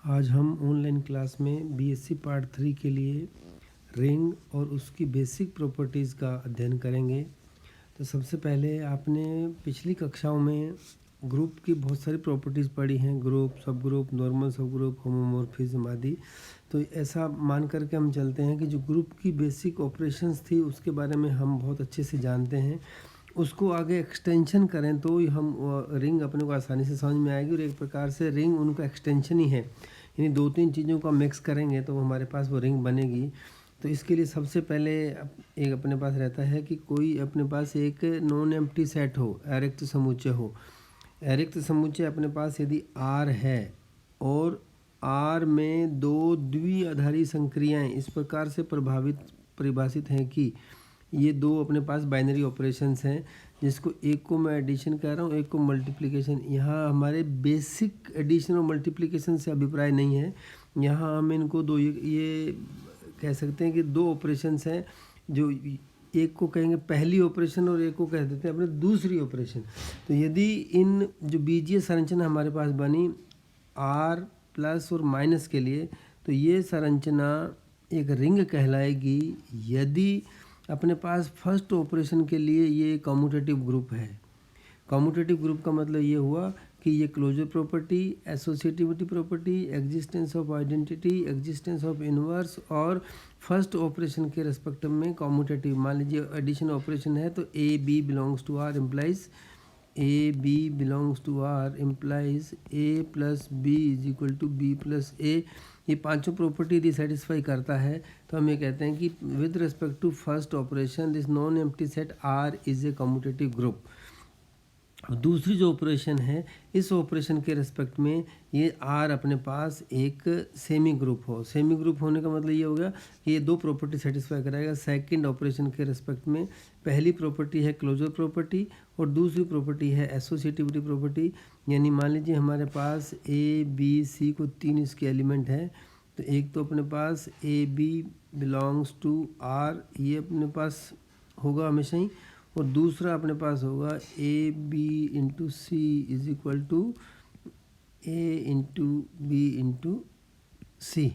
आज हम online class में बीएससी पार्ट 3 के लिए रिंग और उसकी बेसिक प्रॉपर्टीज़ का अध्ययन करेंगे। तो सबसे पहले आपने पिछली कक्षाओं में ग्रुप की बहुत सारी प्रॉपर्टीज़ पढ़ी हैं, ग्रुप, सब ग्रुप, नॉर्मल सब ग्रुप, होमोमॉर्फिज्म आदि। तो ऐसा मान करके हम चलते हैं कि जो ग्रुप की बेसिक ऑपरेशंस थी उसके बारे में हम बहुत अच्छे से जानते हैं। उसको आगे एक्सटेंशन करें तो हम रिंग अपने को आसानी से समझ में आएगी, और एक प्रकार से रिंग उनका एक्सटेंशन ही है। यानी दो तीन चीज़ों का मिक्स करेंगे तो हमारे पास वो रिंग बनेगी। तो इसके लिए सबसे पहले एक अपने पास रहता है कि कोई अपने पास एक नॉन एम्प्टी सेट हो, अरिक्त समुच्चय हो। अरिक्त समुच्चय अपने पास यदि R है और R में दो द्विआधारी संक्रियाएं इस प्रकार से परिभाषित हैं कि ये दो अपने पास बाइनरी ऑपरेशंस हैं, जिसको एक को मैं एडिशन कह रहा हूँ, एक को मल्टीप्लिकेशन। यहाँ हमारे बेसिक एडिशन और मल्टीप्लिकेशन से अभिप्राय नहीं है। यहाँ हम इनको दो ये कह सकते हैं कि दो ऑपरेशंस हैं, जो एक को कहेंगे पहली ऑपरेशन और एक को कह देते हैं अपने दूसरी ऑपरेशन। तो यदि इन जो बीजीय संरचना हमारे पास बनी R प्लस और माइनस के लिए, तो ये संरचना एक रिंग कहलाएगी यदि अपने पास फर्स्ट ऑपरेशन के लिए ये कम्यूटेटिव ग्रुप है। कम्यूटेटिव ग्रुप का मतलब ये हुआ कि ये closure property, associativity property, existence of identity, existence of inverse और फर्स्ट ऑपरेशन के रेस्पेक्टिव में कम्यूटेटिव। मान लीजिए एडिशन ऑपरेशन है तो A B belongs to R implies A B belongs to R implies A plus B is equal to B plus A. ये पांचों property यदि सेटिस्फाई करता है तो हम ये कहते हैं कि with respect to first operation this non empty set R is a commutative group. दूसरी जो ऑपरेशन है, इस ऑपरेशन के रिस्पेक्ट में ये आर अपने पास एक सेमी ग्रुप हो। सेमी ग्रुप होने का मतलब ये हो गया कि ये दो प्रॉपर्टी सेटिस्फाई कराएगा। सेकंड ऑपरेशन के रिस्पेक्ट में पहली प्रॉपर्टी है क्लोजर प्रॉपर्टी और दूसरी प्रॉपर्टी है एसोसिएटिविटी प्रॉपर्टी। यानी मान लीजिए हमारे पास ए बी सी को तीन इसके एलिमेंट हैं, तो एक तो अपने पास A B belongs to R, ये अपने पास होगा हमेशा ही, और दूसरा अपने पास होगा A B into C is equal to A into B into C.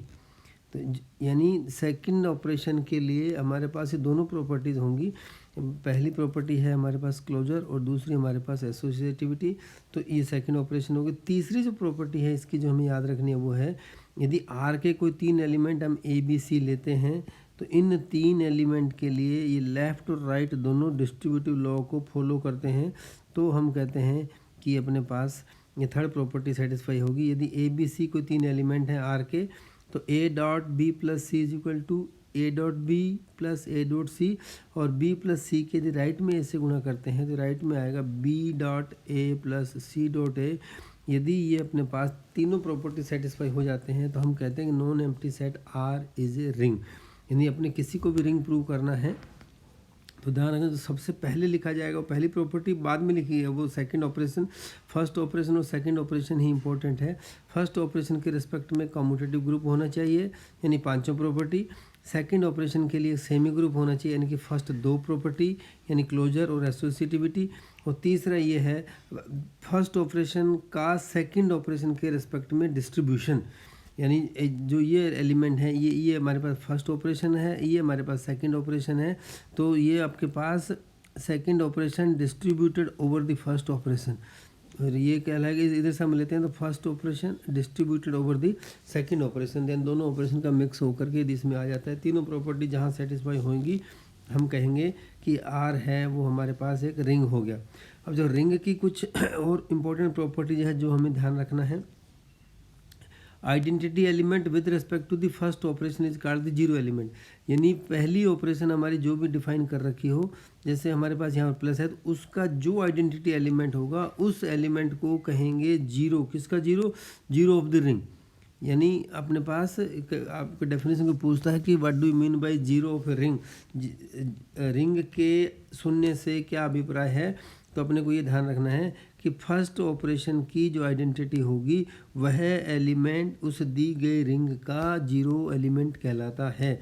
तो यानी सेकंड ऑपरेशन के लिए हमारे पास ये दोनों प्रॉपर्टीज़ होंगी। पहली प्रॉपर्टी है हमारे पास क्लोजर और दूसरी हमारे पास एसोसिएटिविटी। तो ये सेकंड ऑपरेशन होगी। तीसरी जो प्रॉपर्टी है इसकी जो हमें याद रखनी है वो है, यदि आर के कोई तीन एलिमेंट हम ए बी सी लेते हैं तो इन तीन एलिमेंट के लिए ये लेफ़्ट और राइट दोनों डिस्ट्रीब्यूटिव लॉ को फॉलो करते हैं। तो हम कहते हैं कि अपने पास ये थर्ड प्रॉपर्टी सेटिस्फाई होगी। यदि ए बी सी कोई तीन एलिमेंट हैं आर के, तो a dot b plus c is equal to a dot b plus a dot c, और बी प्लस सी के यदि राइट में ए से गुणा करते हैं तो राइट में आएगा b dot a plus c dot a. यदि ये अपने पास तीनों प्रॉपर्टी सेटिस्फाई हो जाते हैं तो हम कहते हैं कि non empty set R is a ring. यानी अपने किसी को भी रिंग प्रूव करना है तो ध्यान रखें, तो सबसे पहले लिखा जाएगा, पहली प्रॉपर्टी बाद में लिखी है, वो सेकंड ऑपरेशन। फर्स्ट ऑपरेशन और सेकंड ऑपरेशन ही इंपॉर्टेंट है। फर्स्ट ऑपरेशन के रिस्पेक्ट में कम्यूटेटिव ग्रुप होना चाहिए, यानी पांचों प्रॉपर्टी। सेकंड ऑपरेशन के लिए सेमी ग्रुप होना चाहिए, यानी कि फर्स्ट दो प्रॉपर्टी यानी क्लोजर और एसोसिएटिविटी। और तीसरा ये है फर्स्ट ऑपरेशन का सेकंड ऑपरेशन के रिस्पेक्ट में डिस्ट्रीब्यूशन, यानी जो ये एलिमेंट है ये हमारे पास फर्स्ट ऑपरेशन है, ये हमारे पास सेकंड ऑपरेशन है। तो ये आपके पास second operation distributed over the first operation, और ये कहलाएगा, इधर से हम लेते हैं तो first operation distributed over the second operation. Then दोनों ऑपरेशन का मिक्स होकर के इसमें आ जाता है। तीनों प्रॉपर्टी जहाँ सेटिस्फाई होंगी हम कहेंगे कि आर है वो हमारे पास एक रिंग हो गया। अब जो रिंग की कुछ और इम्पोर्टेंट प्रॉपर्टीज है जो हमें ध्यान रखना है, identity element with respect to the first operation is called the zero element. यानी पहली ऑपरेशन हमारी जो भी डिफाइन कर रखी हो, जैसे हमारे पास यहाँ प्लस है तो उसका जो आइडेंटिटी एलिमेंट होगा उस एलिमेंट को कहेंगे जीरो। किसका zero? Zero of the ring. यानी अपने पास आपको डेफिनेशन को पूछता है कि what do you mean by zero of a ring, ring के शून्य से क्या अभिप्राय है। तो अपने को ये ध्यान रखना है कि फर्स्ट ऑपरेशन की जो आइडेंटिटी होगी वह एलिमेंट उस दी गई रिंग का जीरो एलिमेंट कहलाता है।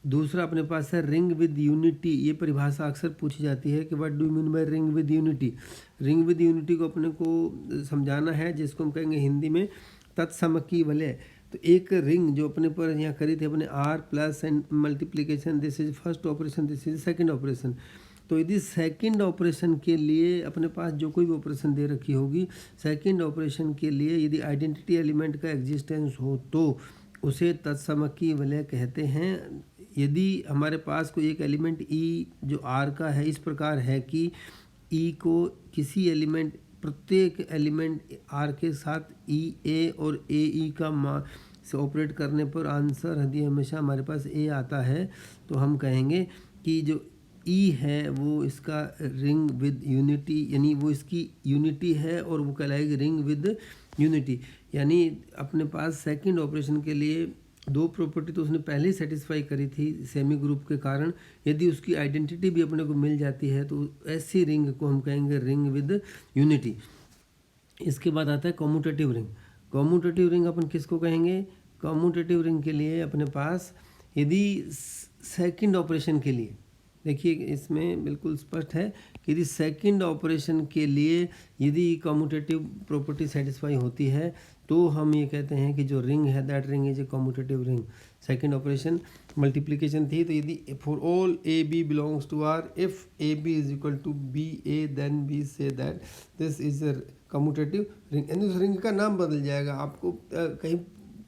दूसरा अपने पास है रिंग विद यूनिटी। ये परिभाषा अक्सर पूछी जाती है कि what do you mean by ring with unity. Ring with unity को अपने को समझाना है, जिसको हम कहेंगे हिंदी में तत्सम की वलय। तो एक रिंग जो अपने पर यहाँ करी थी अपने R plus and multiplication, this is first operation, this is second operation. तो यदि सेकंड ऑपरेशन के लिए अपने पास जो कोई भी ऑपरेशन दे रखी होगी, सेकंड ऑपरेशन के लिए यदि आइडेंटिटी एलिमेंट का एग्जिस्टेंस हो तो उसे तत्समकी वलय कहते हैं। यदि हमारे पास कोई एक एलिमेंट ई जो आर का है इस प्रकार है कि ई को किसी एलिमेंट, प्रत्येक एलिमेंट आर के साथ ई ए और ए ई का से ऑपरेट करने पर आंसर यदि हमेशा हमारे पास ए आता है तो हम कहेंगे कि जो ई है वो इसका रिंग विद यूनिटी, यानी वो इसकी यूनिटी है और वो कहलाएगी रिंग विद यूनिटी। यानी अपने पास सेकंड ऑपरेशन के लिए दो प्रॉपर्टी तो उसने पहले ही सेटिस्फाई करी थी सेमी ग्रुप के कारण, यदि उसकी आइडेंटिटी भी अपने को मिल जाती है तो ऐसी रिंग को हम कहेंगे रिंग विद यूनिटी। इसके बाद आता है कॉम्यूटेटिव रिंग। कॉम्यूटेटिव रिंग अपन किसको कहेंगे? कॉम्यूटेटिव रिंग के लिए अपने पास यदि सेकंड ऑपरेशन के लिए, देखिए इसमें बिल्कुल स्पष्ट है कि यदि सेकंड ऑपरेशन के लिए यदि कॉम्यूटेटिव प्रॉपर्टी सेटिस्फाई होती है तो हम ये कहते हैं कि जो रिंग है that ring is a commutative ring. Second operation multiplication थी तो यदि for all a B belongs to R, if a b is equal to B a then we say that this is a commutative ring. यानी उस ring का नाम बदल जाएगा। आपको कहीं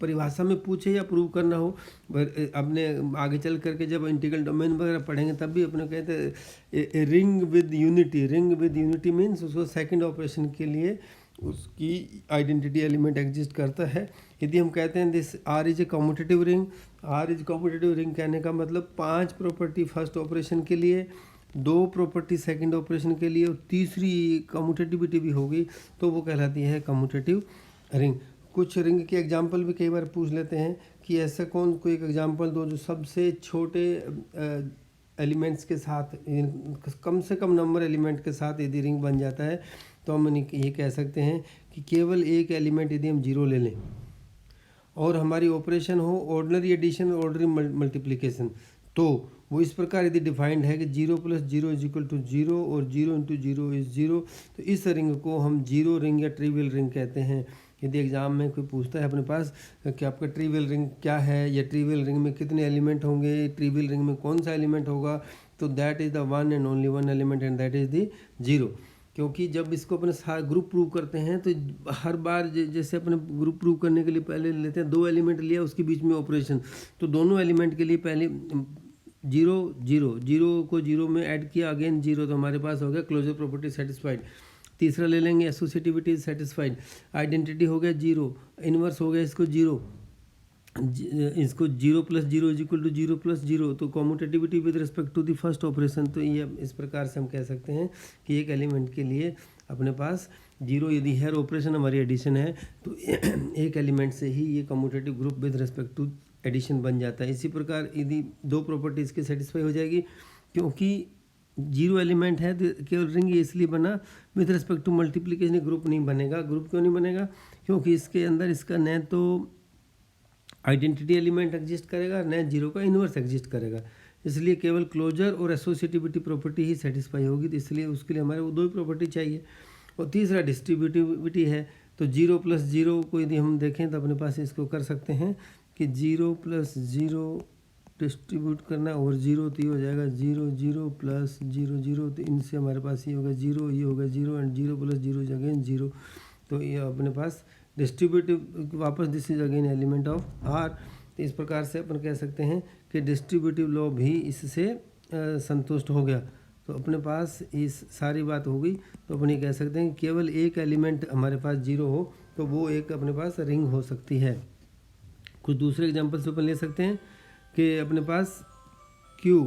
परिभाषा में पूछे या प्रूव करना हो, अपने आगे चल करके जब इंटीग्रल डोमेन वगैरह पढ़ेंगे तब भी अपने कहते हैं ring with unity. Ring with unity means उसको सेकंड ऑपरेशन के लिए उसकी आइडेंटिटी एलिमेंट एग्जिस्ट करता है। यदि हम कहते हैं this R is a commutative ring, R is commutative ring कहने का मतलब 5 प्रॉपर्टी फर्स्ट ऑपरेशन के लिए, 2 प्रॉपर्टी सेकंड ऑपरेशन के लिए और तीसरी कॉम्यूटेटिविटी भी होगी तो वो कहलाती है कॉम्यूटेटिव रिंग। कुछ रिंग के एग्जाम्पल भी कई बार पूछ लेते हैं कि ऐसा कौन कोई एक एग्जाम्पल दो जो सबसे छोटे एलिमेंट्स के साथ, कम से कम नंबर एलिमेंट के साथ यदि रिंग बन जाता है तो हम ये कह सकते हैं कि केवल एक एलिमेंट यदि हम 0 ले लें और हमारी ऑपरेशन हो ऑर्डिनरी एडिशन और ऑर्डिनरी मल्टीप्लिकेशन, तो वो इस प्रकार यदि डिफाइंड है कि 0 + 0 = 0 और 0 × 0 = 0, तो इस रिंग को हम जीरो रिंग या ट्रिवियल रिंग कहते हैं। यदि एग्ज़ाम में कोई पूछता है अपने पास कि आपका ट्रिवियल रिंग क्या है या ट्रिवियल रिंग में कितने एलिमेंट होंगे, ट्रिवियल रिंग में कौन सा एलिमेंट होगा, तो that is the one and only one element and that is the 0। क्योंकि जब इसको अपने ग्रुप प्रूव करते हैं तो हर बार जैसे अपने ग्रुप प्रूव करने के लिए पहले लेते हैं 2 एलिमेंट लिया उसके बीच में ऑपरेशन, तो दोनों एलिमेंट के लिए पहले 0 0 0 को 0 में ऐड किया, अगेन 0, तो हमारे पास हो गया क्लोजर प्रॉपर्टी सेटिस्फाइड। तीसरा ले लेंगे एसोसिएटिविटी सेटिस्फाइड, आइडेंटिटी हो गया 0, इन्वर्स हो गया इसको 0, इसको 0 + 0 = 0 + 0, तो commutativity with respect to the first operation. तो ये इस प्रकार से हम कह सकते हैं कि एक एलिमेंट के लिए अपने पास 0 यदि है, ऑपरेशन हमारी एडिशन है, तो एक एलिमेंट से ही ये commutative group with respect to addition बन जाता है। इसी प्रकार यदि 2 प्रॉपर्टीज़ की सेटिस्फाई हो जाएगी, क्योंकि 0 एलिमेंट है तो केवल रिंग इसलिए बना, with respect to multiplication group नहीं बनेगा। ग्रुप क्यों नहीं बनेगा? क्योंकि इसके अंदर इसका न तो आइडेंटिटी एलिमेंट एग्जिस्ट करेगा न 0 का इन्वर्स एग्जिस्ट करेगा, इसलिए केवल क्लोजर और एसोसिएटिविटी प्रॉपर्टी ही सेटिस्फाई होगी। तो इसलिए उसके लिए हमारे वो 2 ही प्रॉपर्टी चाहिए। और तीसरा डिस्ट्रीब्यूटिविटी है, तो 0 + 0 को यदि हम देखें तो अपने पास इसको कर सकते हैं कि 0 + 0 डिस्ट्रीब्यूट करना और 0 तो ये हो जाएगा 0 0 + 0 0, तो इनसे हमारे पास ये होगा 0, ये होगा 0 एंड 0 + 0 इज अगेन 0, तो ये अपने पास डिस्ट्रीब्यूटिव वापस this is again element of R. तो इस प्रकार से अपन कह सकते हैं कि डिस्ट्रीब्यूटिव लॉ भी इससे संतुष्ट हो गया। तो अपने पास इस सारी बात हो गई, तो अपन ये कह सकते हैं कि केवल एक एलिमेंट हमारे पास 0 हो तो वो एक अपने पास रिंग हो सकती है। कुछ दूसरे एग्जाम्पल्स अपन ले सकते हैं कि अपने पास Q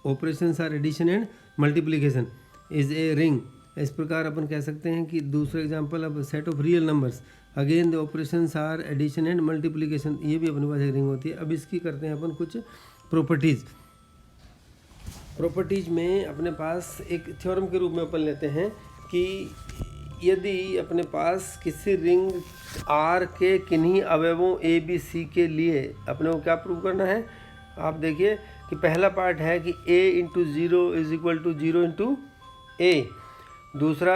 operations are addition and multiplication is a ring. इस प्रकार अपन कह सकते हैं कि दूसरे एग्जांपल अब set of real numbers, again the operations are addition and multiplication, ये भी अपने पास एक रिंग होती है। अब इसकी करते हैं अपन कुछ प्रॉपर्टीज़। प्रॉपर्टीज में अपने पास एक थ्योरम के रूप में अपन लेते हैं कि यदि अपने पास किसी रिंग R के किन्हीं अवयवों A B C के लिए अपने को क्या प्रूव करना है, आप देखिए कि पहला पार्ट है कि A × 0 = 0 × A, दूसरा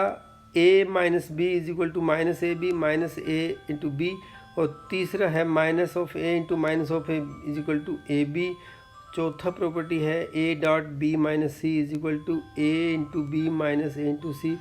A - B = -AB - A × B, और तीसरा है minus of A into minus of A is equal to A B. चौथा प्रॉपर्टी है A dot B minus C is equal to A into B minus A into C.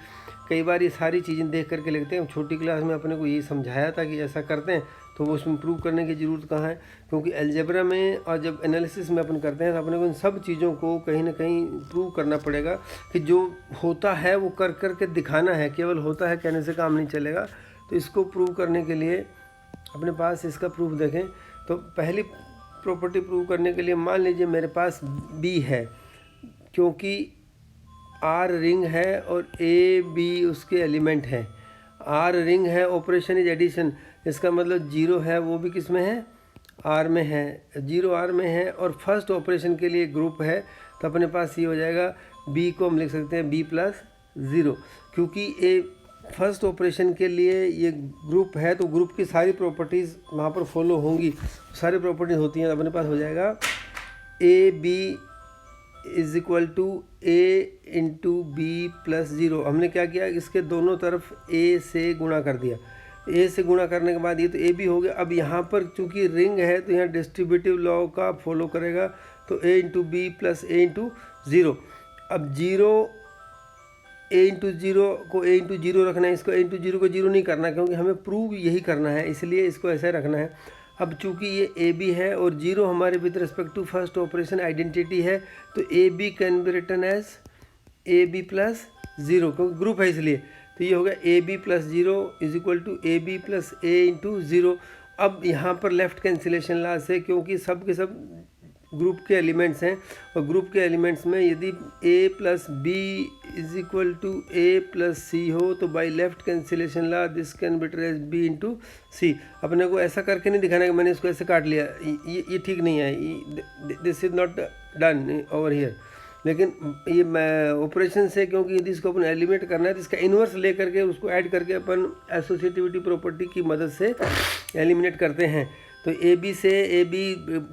कई बार ये सारी चीज़ें देख करके लिखते हैं। छोटी क्लास में अपने को यही समझाया था कि ऐसा करते हैं, तो वो उसमें प्रूव करने की ज़रूरत कहाँ है, क्योंकि अलजेब्रा में और जब एनालिसिस में अपन करते हैं तो अपने को इन सब चीज़ों को कहीं ना कहीं प्रूव करना पड़ेगा कि जो होता है वो कर कर के दिखाना है। केवल होता है कहने से काम नहीं चलेगा। तो इसको प्रूव करने के लिए अपने पास इसका प्रूफ देखें। तो पहली प्रॉपर्टी प्रूव करने के लिए मान लीजिए मेरे पास बी है, क्योंकि आर रिंग है और ए बी उसके एलिमेंट है। आर रिंग है, ऑपरेशन इज एडिशन, इसका मतलब जीरो है वो भी किस में है, आर में है, जीरो आर में है। और फर्स्ट ऑपरेशन के लिए ग्रुप है, तो अपने पास ये हो जाएगा बी को हम लिख सकते हैं बी प्लस ज़ीरो, क्योंकि ए फर्स्ट ऑपरेशन के लिए ये ग्रुप है तो ग्रुप की सारी प्रॉपर्टीज़ वहाँ पर फॉलो होंगी, सारी प्रॉपर्टीज़ होती हैं। तो अपने पास हो जाएगा a b is equal to A into b plus zero. हमने क्या किया, इसके दोनों तरफ ए से गुणा कर दिया। ए से गुणा करने के बाद ये तो ए बी हो गया। अब यहाँ पर चूँकि रिंग है तो यहाँ डिस्ट्रीब्यूटिव लॉ का फॉलो करेगा, तो ए into b plus a into zero. अब जीरो ए इंटू ज़ीरो को ए इंटू ज़ीरो रखना है, इसको ए इंटू ज़ीरो को ज़ीरो नहीं करना, क्योंकि हमें प्रूव यही करना है, इसलिए इसको ऐसा रखना है। अब चूंकि ये ए बी है और जीरो हमारे with respect to first operation identity है, तो ए b can be written as a b plus zero, क्योंकि ग्रुप है इसलिए। तो ये हो गया a b plus zero is equal to A b plus a into zero. अब यहाँ पर लेफ़्ट कैंसिलेशन लॉ से, क्योंकि सब के सब ग्रुप के एलिमेंट्स हैं और ग्रुप के एलिमेंट्स में यदि a plus B is equal to A plus C हो, तो by left cancellation law this can be trace b into C. अपने को ऐसा करके नहीं दिखाना कि मैंने इसको ऐसे काट लिया, ये ठीक नहीं है, this is not done over here. लेकिन ये ऑपरेशन से, क्योंकि यदि इसको अपन एलिमिनेट करना है तो इसका इन्वर्स ले करके उसको ऐड करके अपन एसोसिएटिविटी प्रॉपर्टी की मदद से एलिमिनेट करते हैं। तो ए बी से ए बी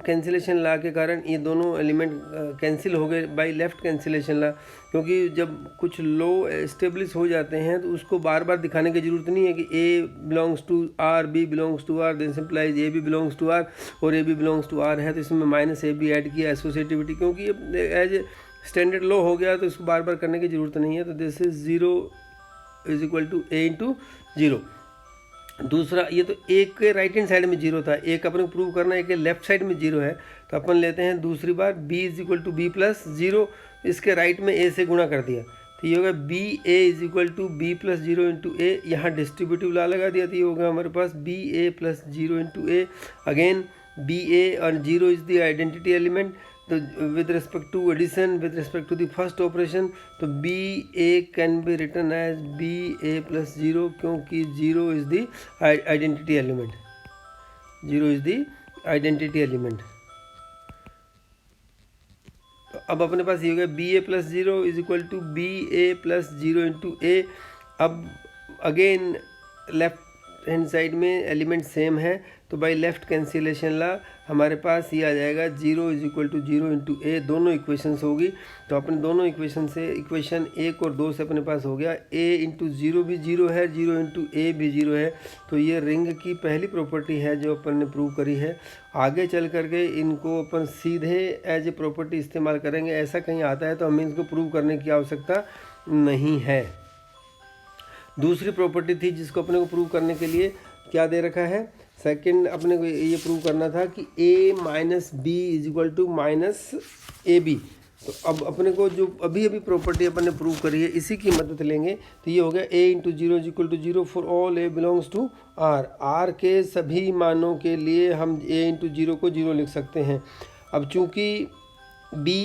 कैंसिलेशन लॉ के कारण ये दोनों एलिमेंट कैंसिल हो गए बाय लेफ़्ट कैंसिलेशन लॉ, क्योंकि जब कुछ लो एस्टेब्लिश हो जाते हैं तो उसको बार बार दिखाने की ज़रूरत नहीं है कि A belongs to R, B belongs to R, then implies A B belongs to R और A B belongs to R है, तो इसमें माइनस ए बी ऐड किया एसोसिएटिविटी, क्योंकि एज स्टैंडर्ड लॉ हो गया तो इसको बार बार करने की ज़रूरत नहीं है। तो this is zero is equal to A into zero. दूसरा, ये तो एक के राइट हैंड साइड में जीरो था, एक अपने को प्रूव करना है कि लेफ्ट साइड में जीरो है, तो अपन लेते हैं दूसरी बार b is equal to B plus zero, इसके राइट में a से गुणा कर दिया, तो ये होगा B A is equal to B plus zero into A. यहाँ डिस्ट्रीब्यूटिव लॉ लगा दिया, तो ये होगा हमारे पास B A plus zero into A. Again B A और zero is the identity element, तो with respect to addition, with respect to the first operation, तो B A can be written as B A plus zero, क्योंकि zero is the identity element, zero is the identity element. अब अपने पास ये हो गया B A plus zero is equal to B A plus zero into A. अब again left hand side में element same है, तो बाई लेफ्ट कैंसिलेशन लॉ हमारे पास ये आ जाएगा zero is equal to zero into A, दोनों इक्वेशंस होगी। तो अपने दोनों इक्वेशन से, इक्वेशन एक और दो से अपने पास हो गया ए इंटू ज़ीरो भी जीरो है, जीरो इंटू ए भी जीरो है, तो ये रिंग की पहली प्रॉपर्टी है जो अपन ने प्रूव करी है। आगे चल करके इनको अपन सीधे एज ए प्रॉपर्टी इस्तेमाल करेंगे, ऐसा कहीं आता है तो हमें इसको प्रूव करने की आवश्यकता नहीं है। दूसरी प्रॉपर्टी थी जिसको अपने को प्रूव करने के लिए क्या दे रखा है, सेकंड अपने को ये प्रूव करना था कि a minus b is equal to minus A b. तो अब अपने को जो अभी अभी प्रॉपर्टी अपन ने प्रूव करी है इसी की मदद लेंगे, तो ये हो गया a into zero is equal to zero for all a belongs to r। r के सभी मानों के लिए हम a इंटू जीरो को जीरो लिख सकते हैं। अब चूँकि b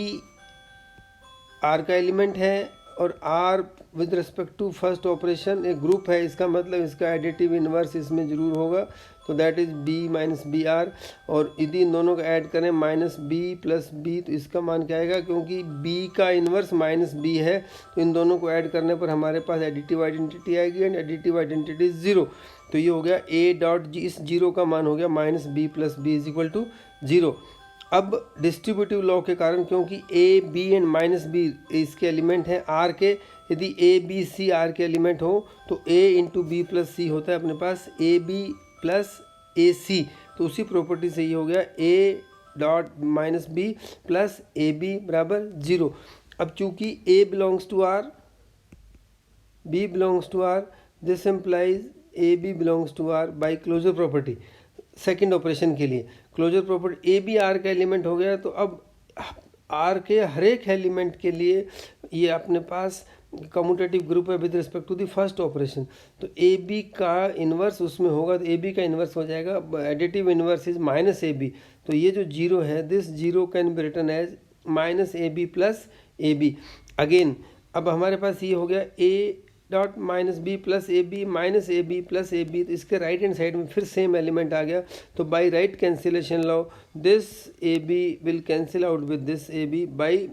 r का एलिमेंट है और r with respect to first operation एक ग्रुप है, इसका मतलब इसका एडिटिव इन्वर्स इसमें ज़रूर होगा, तो that is b minus b R. और यदि इन दोनों को ऐड करें माइनस b प्लस b, तो इसका मान क्या आएगा, क्योंकि b का इन्वर्स माइनस b है, तो इन दोनों को ऐड करने पर हमारे पास एडिटिव आइडेंटिटी आएगी and additive identity is zero. तो ये हो गया a डॉट जी, इस जीरो का मान हो गया minus b plus b is equal to zero. अब डिस्ट्रीब्यूटिव लॉ के कारण, क्योंकि a b and minus b इसके एलिमेंट हैं r के, यदि a b c r के एलिमेंट हो तो a into b plus c होता है अपने पास a b plus a c, तो उसी प्रॉपर्टी से ये हो गया a dot minus b plus a b बराबर 0। अब चूंकि ए belongs to R, B belongs to R, this implies A B belongs to R by closure property. Second operation के लिए closure property a b R का एलिमेंट हो गया, तो अब आर के हर एक एलिमेंट के लिए ये अपने पास कम्यूटेटिव ग्रुप है with respect to the first operation. तो ए बी का इन्वर्स उसमें होगा, तो ए बी का इन्वर्स हो जाएगा, additive inverse is minus A b. तो ये जो जीरो है, this zero can be written as minus A b plus a b. Again अब हमारे पास ये हो गया a dot minus b plus a B minus A b plus a b. तो इसके राइट हैंड साइड में फिर सेम एलिमेंट आ गया। तो by right cancellation law this a b will cancel out with this a b by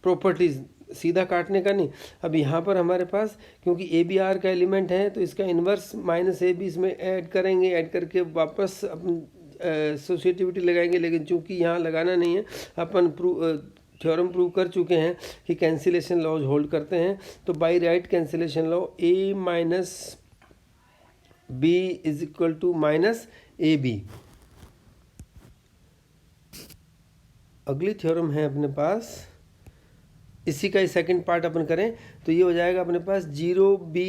properties, सीधा काटने का नहीं। अब यहाँ पर हमारे पास क्योंकि ए बी आर का एलिमेंट है, तो इसका इन्वर्स माइनस ए बी इसमें ऐड करेंगे, ऐड करके वापस अपन एसोसिएटिविटी लगाएंगे, लेकिन चूंकि यहाँ लगाना नहीं है, अपन थ्योरम प्रूव कर चुके हैं कि कैंसिलेशन लॉज होल्ड करते हैं। तो by right cancellation law a minus b is equal to minus A b. अगली थ्योरम है अपने पास, इसी का सेकंड पार्ट अपन करें तो ये हो जाएगा अपने पास 0b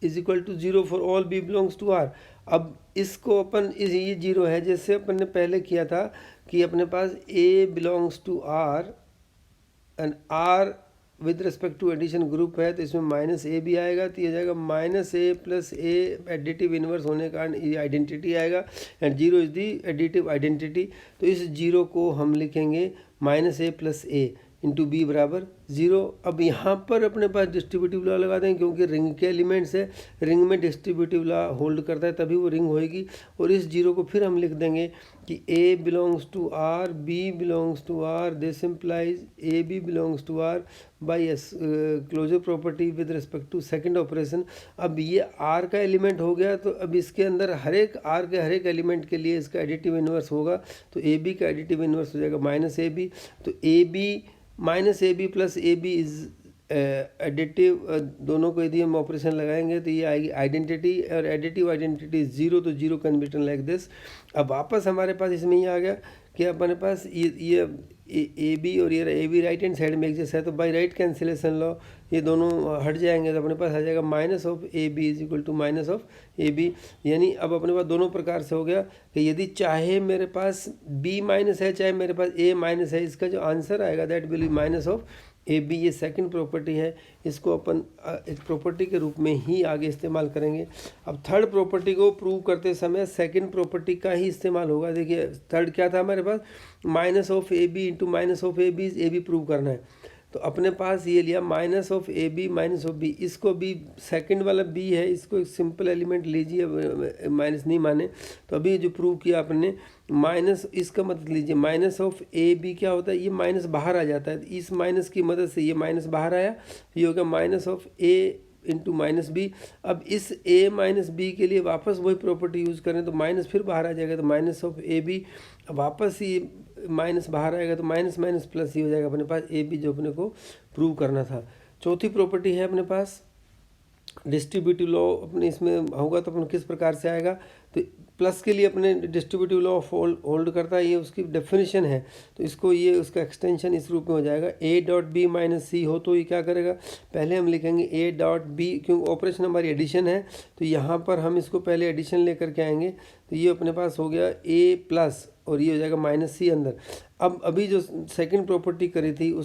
is equal to 0 for all b belongs to r। अब इसको अपन ये 0 है, जैसे अपन ने पहले किया था कि अपने पास a belongs to r and r with respect to addition group है, तो इसमें माइनस ए भी आएगा, तो ये जाएगा माइनस ए प्लस ए, एडिटिव इन्वर्स होने के कारण ये आइडेंटिटी आएगा and 0 is the additive identity. तो इस 0 को हम लिखेंगे minus A plus a into B बराबर 0। अब यहाँ पर अपने पास डिस्ट्रीब्यूटिव लॉ लगा देंगे, क्योंकि रिंग के एलिमेंट्स है, रिंग में डिस्ट्रीब्यूटिव लॉ होल्ड करता है, तभी वो रिंग होएगी। और इस 0 को फिर हम लिख देंगे कि a belongs to r, b belongs to r, this implies A B belongs to r by closure property with respect to second operation. अब ये r का एलिमेंट हो गया, तो अब इसके अंदर हर एक r के हर एक एलिमेंट के लिए इसका एडिटिव इन्वर्स होगा, तो ए बी का एडिटिव इन्वर्स हो जाएगा माइनस ए बी। तो A B minus A b plus a b is additive, दोनों को यदि हम ऑपरेशन लगाएंगे तो ये आएगी आइडेंटिटी, और एडिटिव आइडेंटिटी 0, तो 0 can be written like this. अब वापस हमारे पास इसमें ये आ गया कि अपने पास ये ए बी और ये a b right hand side में एक जैसा है, तो बाय राइट कैंसिलेशन लॉ ये दोनों हट जाएंगे, तो अपने पास आ जाएगा minus of A b is equal to minus of A b. यानी अब अपने पास दोनों प्रकार से हो गया कि यदि चाहे मेरे पास बी माइनस है, चाहे मेरे पास ए माइनस है, इसका जो आंसर आएगा that will be minus of A b. ये सेकंड प्रॉपर्टी है, इसको अपन एक प्रॉपर्टी के रूप में ही आगे इस्तेमाल करेंगे। अब थर्ड प्रॉपर्टी को प्रूव करते समय सेकंड प्रॉपर्टी का ही इस्तेमाल होगा। देखिए थर्ड क्या था हमारे पास, minus of A B into minus of A B prove करना है। तो अपने पास ये लिया minus of A B minus of B, इसको भी सेकंड वाला बी है, इसको एक सिंपल एलिमेंट लीजिए, माइनस नहीं माने। तो अभी जो प्रूव किया आपने माइनस, इसका मतलब लीजिए माइनस ऑफ ए बी क्या होता है, ये माइनस बाहर आ जाता है, इस माइनस की मदद से ये माइनस बाहर आया, ये हो गया minus of A into minus b. अब इस a माइनस बी के लिए वापस वही प्रॉपर्टी यूज़ करें तो माइनस फिर बाहर आ जाएगा, तो माइनस ऑफ ए बी, वापस ये माइनस बाहर आएगा तो माइनस माइनस प्लस ही हो जाएगा अपने पास ए बी, जो अपने को प्रूव करना था। चौथी प्रॉपर्टी है अपने पास डिस्ट्रीब्यूटिव लॉ, अपने इसमें होगा तो अपन किस प्रकार से आएगा, तो प्लस के लिए अपने डिस्ट्रीब्यूटिव लॉ होल्ड करता है, ये उसकी डेफिनेशन है। तो इसको ये उसका एक्सटेंशन इस रूप में हो जाएगा, ए डॉट बी माइनस सी हो तो ये क्या करेगा, पहले हम लिखेंगे ए डॉट बी, क्योंकि ऑपरेशन हमारी एडिशन है, तो यहाँ पर हम इसको पहले एडिशन लेकर के आएंगे, तो ये अपने पास हो गया ए प्लस और ये हो जाएगा माइनस सी अंदर। अब अभी जो सेकंड प्रॉपर्टी करी थी उस